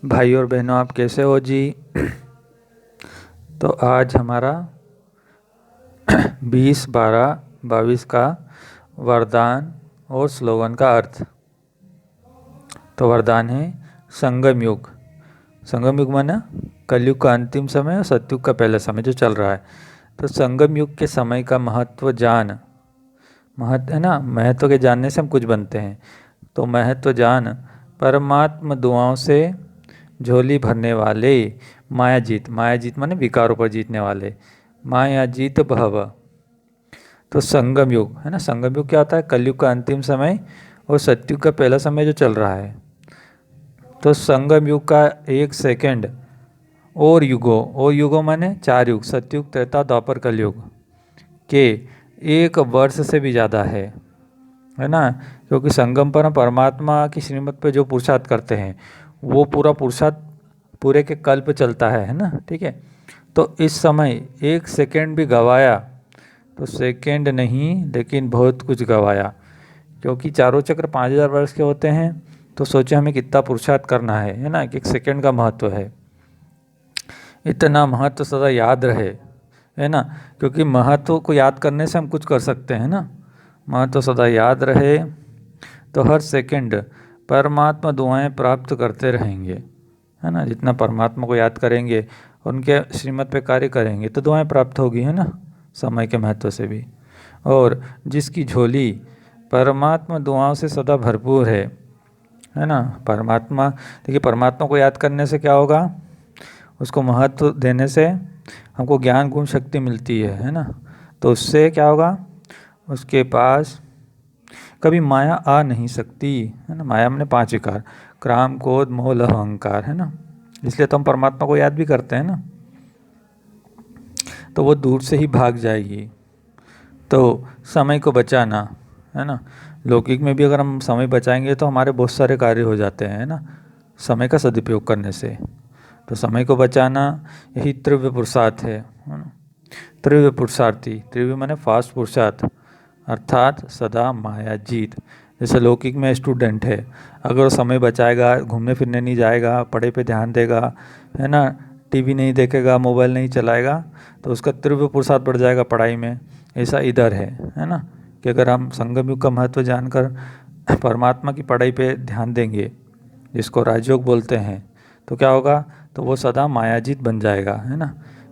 भाई और बहनों, आप कैसे हो जी। तो आज हमारा 20-12-22 का वरदान और स्लोगन का अर्थ। तो वरदान है संगम युग। संगम युग माना कलयुग का अंतिम समय और सतयुग का पहला समय जो चल रहा है। तो संगम युग के समय का महत्व जान। महत्व है ना, महत्व के जानने से हम कुछ बनते हैं। तो महत्व जान, परमात्मा दुआओं से झोली भरने वाले, माया जीत। माया जीत माने विकारों पर जीतने वाले, माया जीत भव। तो संगम युग है ना, संगम युग क्या होता है? कलयुग का अंतिम समय और सतयुग का पहला समय जो चल रहा है। तो संगम युग का 1 सेकंड और युगों माने 4 युग, सतयुग, त्रेता, द्वापर, कलयुग के 1 वर्ष से भी ज़्यादा है ना। क्योंकि संगम पर हम परमात्मा की श्रीमत पे जो पुरुषार्थ करते हैं वो पूरा पुरुषार्थ पूरे के कल्प चलता है ना। ठीक है। तो इस समय 1 सेकंड भी गवाया तो सेकंड नहीं लेकिन बहुत कुछ गवाया। क्योंकि चारों चक्र 5000 वर्ष के होते हैं। तो सोचे हमें कितना पुरुषार्थ करना है ना। 1 सेकंड का महत्व है। इतना महत्व सदा याद रहे, है ना। क्योंकि महत्व को याद करने से हम कुछ कर सकते हैं ना। महत्व सदा याद रहे तो हर सेकंड परमात्मा दुआएं प्राप्त करते रहेंगे, है ना। जितना परमात्मा को याद करेंगे, उनके श्रीमत पे कार्य करेंगे तो दुआएं प्राप्त होगी, है ना, समय के महत्व से भी। और जिसकी झोली परमात्मा दुआओं से सदा भरपूर है ना। परमात्मा, देखिए, परमात्मा को याद करने से क्या होगा? उसको महत्व देने से हमको ज्ञान गुण शक्ति मिलती है ना। तो उससे क्या होगा? उसके पास कभी माया आ नहीं सकती, है ना। माया मैंने 5 विकार, क्राम, क्रोध, मोह, लह, अहंकार, है ना। इसलिए तो हम परमात्मा को याद भी करते हैं ना। तो वो दूर से ही भाग जाएगी। तो समय को बचाना, है ना। लौकिक में भी अगर हम समय बचाएंगे तो हमारे बहुत सारे कार्य हो जाते हैं, है ना, समय का सदुपयोग करने से। तो समय को बचाना यही त्रिव्य पुरुषार्थ है ना। त्रिव्य पुरुषार्थी, त्रिव्य माने फास्ट पुरुषार्थ, अर्थात सदा माया जीत। जैसे लौकिक में स्टूडेंट है, अगर वो समय बचाएगा, घूमने फिरने नहीं जाएगा, पढ़ाई पे ध्यान देगा, है ना, टीवी नहीं देखेगा, मोबाइल नहीं चलाएगा, तो उसका त्रिव्य पुरुषार्थ बढ़ जाएगा पढ़ाई में। ऐसा इधर है ना, कि अगर हम संगम युग का महत्व जानकर परमात्मा की पढ़ाई पे ध्यान देंगे, जिसको राजयोग बोलते हैं, तो क्या होगा? तो वो सदा मायाजीत बन जाएगा, है ना।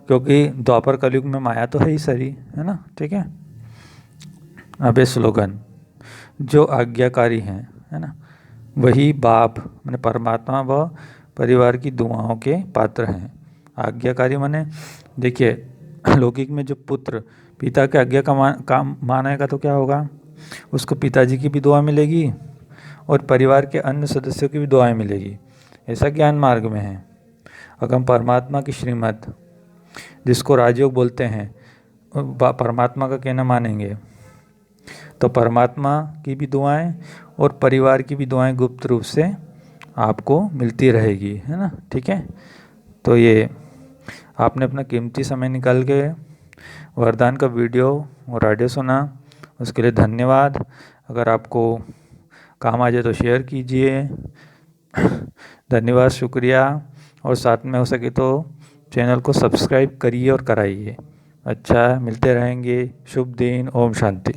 क्योंकि द्वापर कलयुग में माया तो है ही सरी, है ना। ठीक है। अब ये स्लोगन, जो आज्ञाकारी हैं, है ना, वही बाप माने परमात्मा व परिवार की दुआओं के पात्र हैं। आज्ञाकारी माने, देखिए, लौकिक में जो पुत्र पिता के आज्ञा का काम मानेगा तो क्या होगा? उसको पिताजी की भी दुआ मिलेगी और परिवार के अन्य सदस्यों की भी दुआएं मिलेगी। ऐसा ज्ञान मार्ग में है। अगर हम परमात्मा की श्रीमत, जिसको राजयोग बोलते हैं, परमात्मा का कहना मानेंगे, तो परमात्मा की भी दुआएं और परिवार की भी दुआएं गुप्त रूप से आपको मिलती रहेगी, है ना। ठीक है। तो ये आपने अपना कीमती समय निकाल के वरदान का वीडियो और ऑडियो सुना, उसके लिए धन्यवाद। अगर आपको काम आ जाए तो शेयर कीजिए। धन्यवाद, शुक्रिया। और साथ में हो सके तो चैनल को सब्सक्राइब करिए और कराइए। अच्छा, मिलते रहेंगे। शुभ दिन। ओम शांति।